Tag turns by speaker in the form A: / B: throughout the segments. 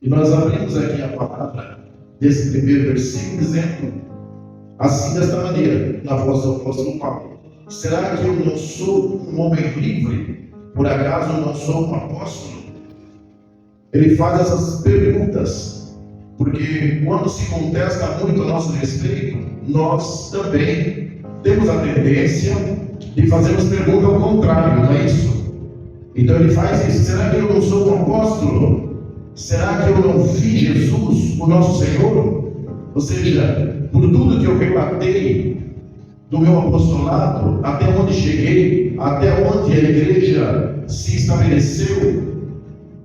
A: E nós abrimos aqui a palavra desse primeiro versículo dizendo assim, desta maneira, na voz do apóstolo Paulo: será que eu não sou um homem livre? Por acaso eu não sou um apóstolo? Ele faz essas perguntas, porque quando se contesta muito a nosso respeito, nós também temos a tendência de fazermos pergunta ao contrário, não é isso? Então ele faz isso: será que eu não sou um apóstolo? Será que eu não vi Jesus, o nosso Senhor? Ou seja, por tudo que eu relatei do meu apostolado, até onde cheguei, até onde a igreja se estabeleceu,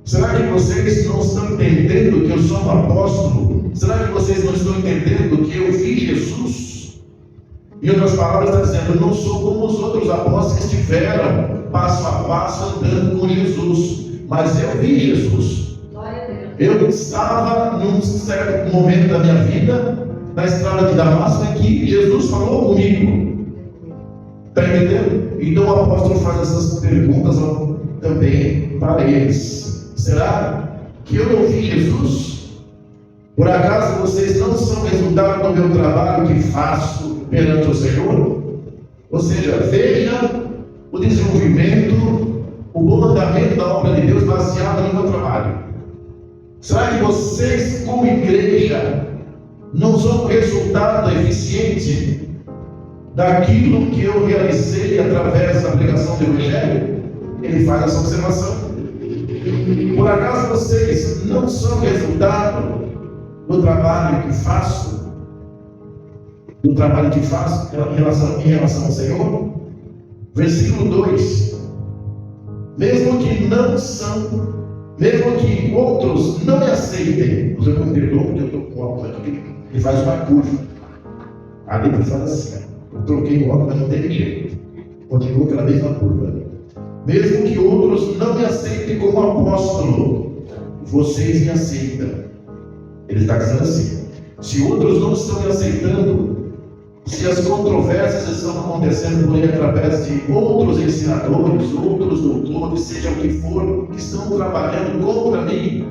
A: será que vocês não estão entendendo que eu sou um apóstolo? Será que vocês não estão entendendo que eu vi Jesus? Em outras palavras, está dizendo: eu não sou como os outros apóstolos que estiveram passo a passo andando com Jesus, mas eu vi Jesus. Eu estava num certo momento da minha vida, na estrada de Damasco, em que Jesus falou comigo. Está entendendo? Então o apóstolo faz essas perguntas também para eles: será que eu não vi Jesus? Por acaso vocês não são resultado do meu trabalho que faço perante o Senhor? Ou seja, veja o desenvolvimento, o bom andamento da obra de Deus baseado no meu trabalho. Será que vocês, como igreja, não são resultado eficiente daquilo que eu realizei através da pregação do Evangelho? Ele faz essa observação. Por acaso vocês não são resultado do trabalho que faço? Do trabalho que faço em relação ao Senhor? Versículo 2: mesmo que não são, mesmo que outros não me aceitem, você me perdoa porque eu estou com o óculos aqui, ele faz uma curva. Ali ele faz assim: eu troquei o óculos, mas não teve jeito, continua aquela mesma curva. Mesmo que outros não me aceitem como apóstolo, vocês me aceitam. Ele está dizendo assim: se outros não estão me aceitando, se as controvérsias estão acontecendo por aí através de outros ensinadores, outros doutores, seja o que for, que estão trabalhando contra mim,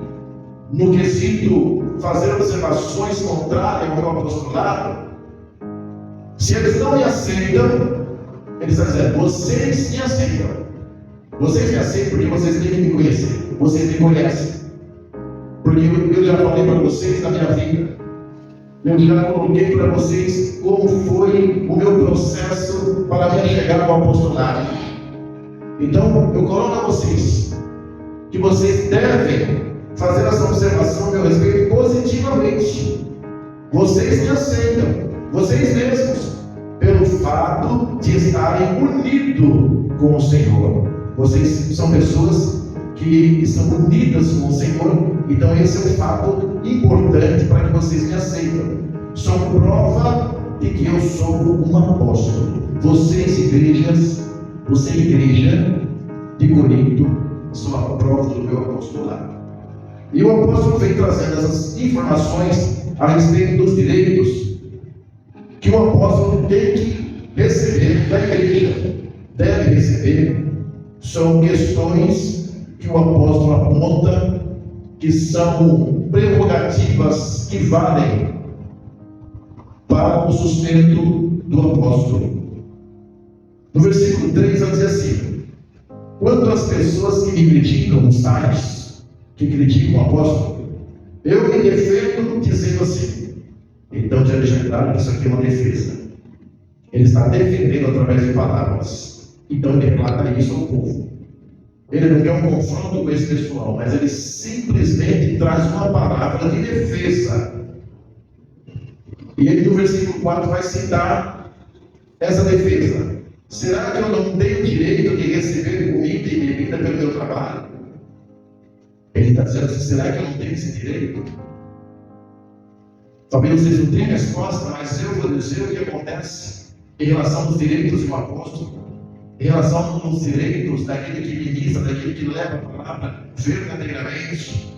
A: no quesito fazer observações contrárias ao meu apostolado, se eles não me aceitam, ele está dizendo: vocês me aceitam. Vocês me aceitam porque vocês têm que me conhecer. Vocês me conhecem. Porque eu já falei para vocês da minha vida. Eu já coloquei para vocês como foi o meu processo para a minha chegada ao apostolado. Então, eu coloco a vocês que vocês devem fazer essa observação a meu respeito positivamente. Vocês me aceitam, vocês mesmos, pelo fato de estarem unidos com o Senhor. Vocês são pessoas que estão unidas com o Senhor. Então esse é um fato importante para que vocês me aceitem. São prova de que eu sou um apóstolo. Vocês, igrejas, você, igreja de Corinto, são a prova do meu apostolado. E o apóstolo vem trazendo essas informações a respeito dos direitos que o apóstolo tem que receber da igreja, deve receber. São questões que o apóstolo aponta que são prerrogativas que valem para o sustento do apóstolo. No versículo 3 vai dizer assim: quanto às pessoas que me criticam, os tais que criticam o apóstolo, eu me defendo dizendo assim. Então já deixa claro que isso aqui é uma defesa. Ele está defendendo através de palavras. Então ele relata isso ao povo. Ele não quer um confronto com esse pessoal, mas ele simplesmente traz uma palavra de defesa. E ele no versículo 4 vai citar essa defesa. Será que eu não tenho direito de receber comida e bebida pelo meu trabalho? Ele está dizendo assim: será que eu não tenho esse direito? Talvez vocês não tenham resposta, mas eu vou dizer o que acontece em relação aos direitos de um apóstolo, em relação aos direitos daquele que ministra, daquele que leva a palavra verdadeiramente.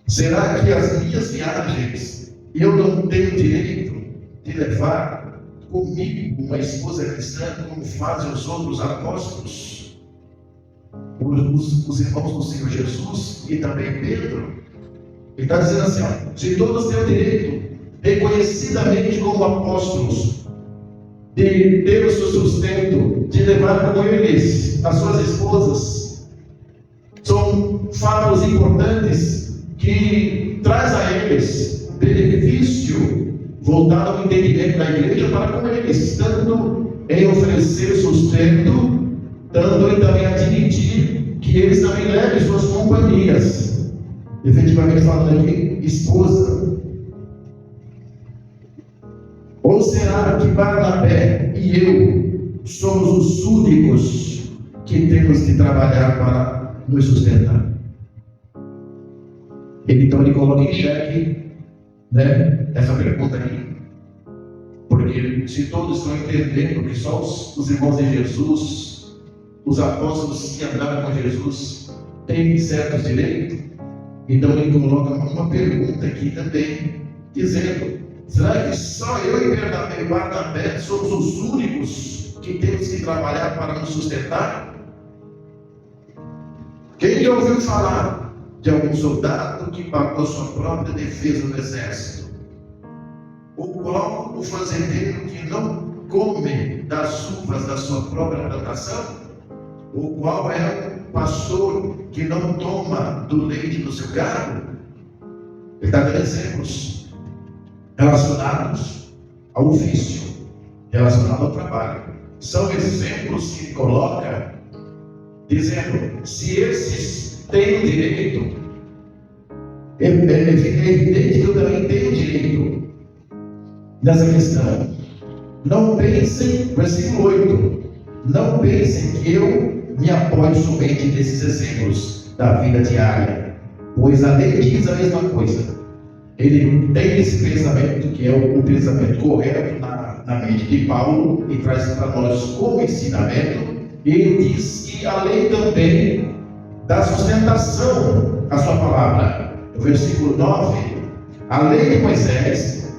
A: Será que as minhas viagens eu não tenho direito de levar comigo uma esposa cristã, como fazem os outros apóstolos? os irmãos do Senhor Jesus e também Pedro. Ele está dizendo assim: ó, se todos têm o direito, reconhecidamente como apóstolos, de ter o seu sustento, de levar com eles as suas esposas, são fatos importantes que traz a eles benefício voltado ao entendimento da igreja para com eles, tanto em oferecer sustento, tanto em também admitir que eles também levem suas companhias, efetivamente falando aqui, esposa. Ou será que Barnabé e eu somos os únicos que temos que trabalhar para nos sustentar? Então ele coloca em xeque, essa pergunta aí, porque se todos estão entendendo que só os irmãos de Jesus, os apóstolos que andaram com Jesus, têm certos direitos, então ele coloca uma pergunta aqui também, dizendo: será que só eu e Barnabé somos os únicos que temos que trabalhar para nos sustentar? Quem já ouviu falar de algum soldado que pagou sua própria defesa no exército? O qual o fazendeiro que não come das uvas da sua própria plantação? O qual é o pastor que não toma do leite do seu gado? Ele está dando exemplos relacionados ao ofício, relacionados ao trabalho. São exemplos que coloca dizendo: se esses têm o direito, é evidente que eu também tenho direito nessa questão. Não pensem, versículo 8, não pensem que eu me apoio somente nesses exemplos da vida diária, pois a lei diz a mesma coisa. Ele tem esse pensamento que é o pensamento correto na mente de Paulo e traz para nós como ensinamento. E ele diz que a lei também dá sustentação à sua palavra. No versículo 9, a lei de Moisés,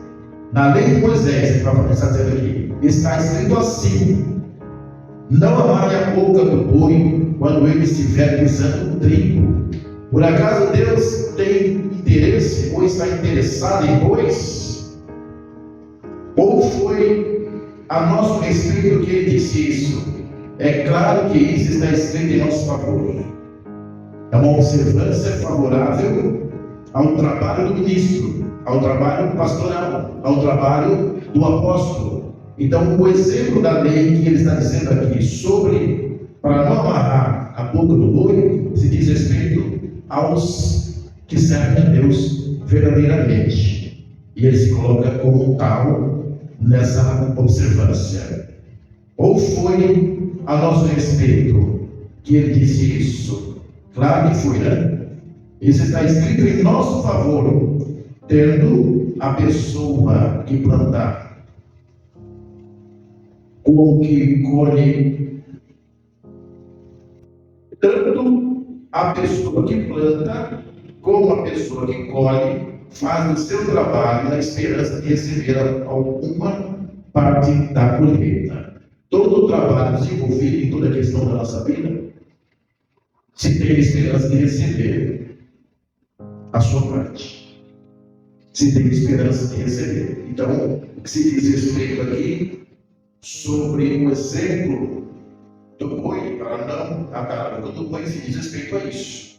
A: na lei de Moisés, ele está dizendo aqui, está escrito assim: não amarre a boca do boi quando ele estiver pisando o trigo. Por acaso Deus tem interesse ou está interessado em bois? Ou foi a nosso respeito que ele disse isso? É claro que isso está escrito em nosso favor. É uma observância favorável ao trabalho do ministro, ao trabalho pastoral, ao trabalho do apóstolo. Então, o exemplo da lei que ele está dizendo aqui sobre, para não amarrar a boca do boi, se diz respeito aos que servem a Deus verdadeiramente. E ele se coloca como tal nessa observância. Ou foi a nosso respeito que ele disse isso? Claro que foi, Isso está escrito em nosso favor, tendo a pessoa que plantar como que colhe, tanto a pessoa que planta como a pessoa que colhe faz o seu trabalho na esperança de receber alguma parte da colheita. Todo o trabalho desenvolvido em toda a questão da nossa vida se tem a esperança de receber a sua parte. Se tem esperança de receber. Então, o que se diz respeito aqui sobre o exemplo do boi, para não atar a boca do boi, se diz respeito a isso.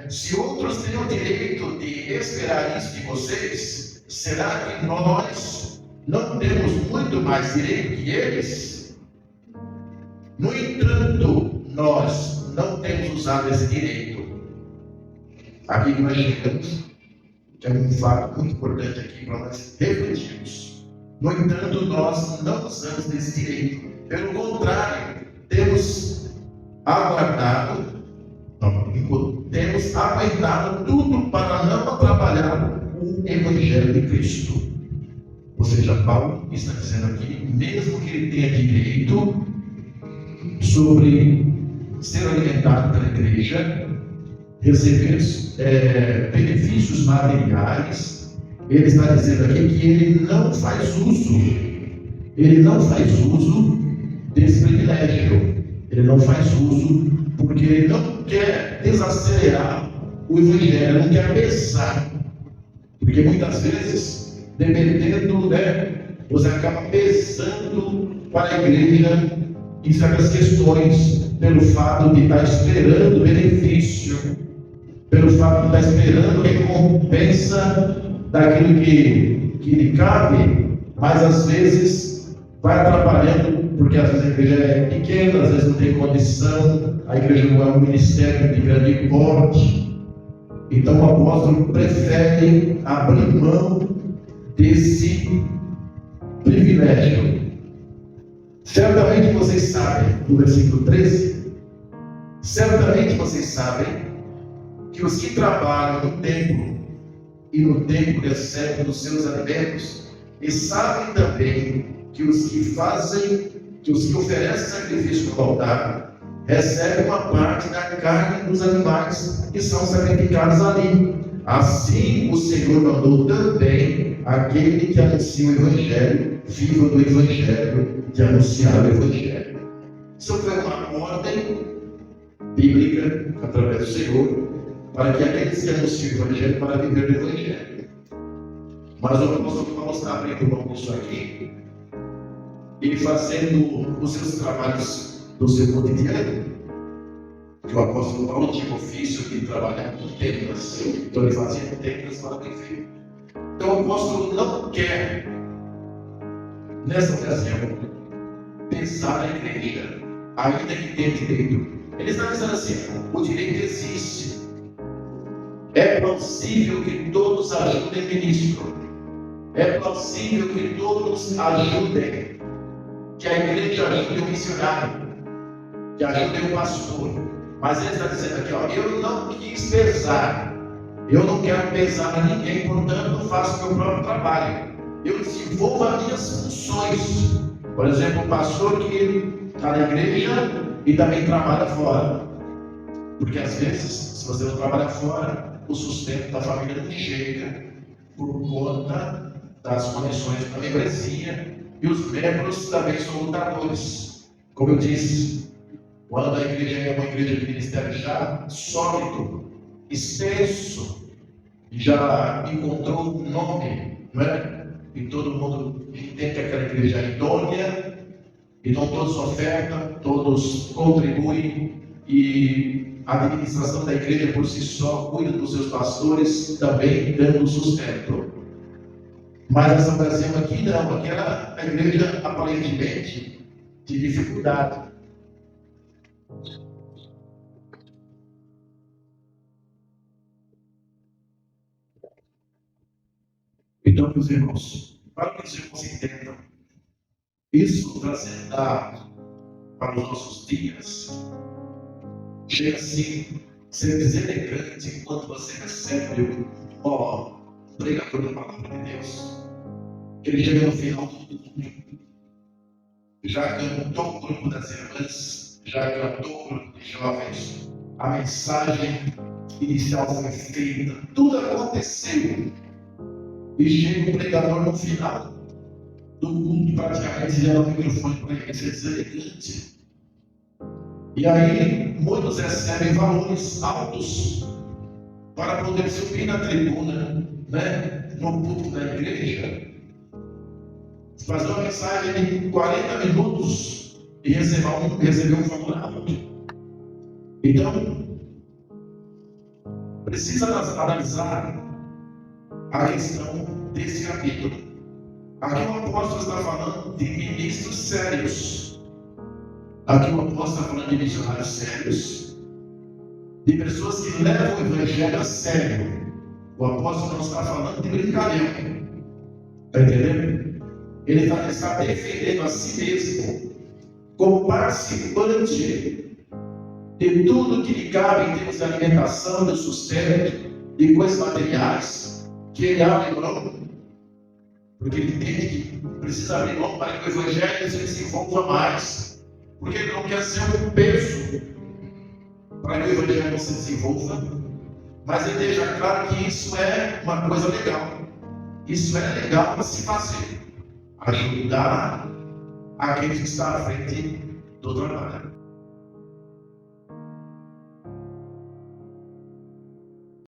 A: Se outros têm o direito de esperar isso de vocês, será que nós não temos muito mais direito que eles? No entanto, nós não temos usado esse direito. Aqui que nós chegamos, que é um fato muito importante aqui para nós refletirmos. No entanto, nós não usamos desse direito. Pelo contrário, temos aguardado tudo para não atrapalhar o Evangelho de Cristo. Ou seja, Paulo está dizendo aqui, mesmo que ele tenha direito sobre ser alimentado pela igreja, receber benefícios materiais, ele está dizendo aqui que ele não faz uso desse privilégio. Ele não faz uso porque ele não quer desacelerar o evangelho, não quer pesar, porque muitas vezes, dependendo, você acaba pesando para a igreja em certas questões, pelo fato de estar esperando benefício, pelo fato de estar esperando recompensa daquilo que lhe cabe, mas às vezes vai atrapalhando, porque às vezes a igreja é pequena, às vezes não tem condição, a igreja não é um ministério de grande porte. Então o apóstolo prefere abrir mão desse privilégio. Certamente vocês sabem, no versículo 13, certamente vocês sabem que os que trabalham no templo e no templo recebem dos seus alimentos, e sabem também que os que oferecem sacrifício no altar, recebem uma parte da carne dos animais que são sacrificados ali. Assim o Senhor mandou também aquele que anuncia o Evangelho, viva do Evangelho, de anunciar o Evangelho. Isso foi uma ordem bíblica, através do Senhor, para que aqueles que anunciam o Evangelho, para viver do Evangelho. Mas o apóstolo Paulo está abrindo mão disso aqui, e fazendo os seus trabalhos do seu cotidiano, que o apóstolo Paulo tinha ofício de trabalhar com tendas, então ele fazia tendas para viver. Então o apóstolo não quer, nessa ocasião, pensar na igreja, ainda que tenha direito. Ele está dizendo assim: o direito existe. É plausível que todos ajudem ministro. É plausível que todos ajudem, que a igreja ajude o missionário, que ajude o pastor. Mas ele está dizendo aqui, eu não quis pesar, eu não quero pesar a ninguém, portanto faço meu próprio trabalho. Eu desenvolvo as minhas funções. Por exemplo, o pastor que está na igreja e também trabalha fora. Porque às vezes, se você não trabalha fora, o sustento da família não chega por conta das condições da membresia, e os membros também são lutadores. Como eu disse, quando a igreja é uma igreja de ministério já sólido, extenso, já encontrou um nome, não é? E todo mundo entende que aquela igreja é idônea, então todos ofertam, todos contribuem, e a administração da igreja por si só cuida dos seus pastores, também dando sustento. Mas essa ocasião aqui não, aqui era a igreja aparentemente de dificuldade. Então, meus irmãos, para que os irmãos entendam, isso trazendo para os nossos dias, chega assim, ser deselegante quando você recebe o pregador da palavra de Deus. Ele chega no final do culto, já cantou o grupo das irmãs, já cantou o grupo de jovens, a mensagem inicial foi feita, tudo aconteceu. E chega o pregador no final do culto, praticamente gera o microfone para ele ser deselegante. E aí, muitos recebem valores altos para poder subir na tribuna, no púlpito da igreja, fazer uma mensagem de 40 minutos e receber um valor alto. Então, precisa analisar a questão desse capítulo. Aqui o apóstolo está falando de ministros sérios. Aqui o apóstolo está falando de missionários sérios, de pessoas que levam o evangelho a sério. O apóstolo não está falando de brincadeira. Está entendendo? Ele está defendendo a si mesmo como participante de tudo que lhe cabe em termos de alimentação, de sustento, de coisas materiais, que ele abre mão, porque ele entende que precisa abrir mão para que o evangelho se desenvolva mais, porque ele não quer ser um peso para que o evangelho não se desenvolva, mas ele deixa claro que isso é uma coisa legal, isso é legal para se fazer, ajudar aqueles que estão à frente do trabalho.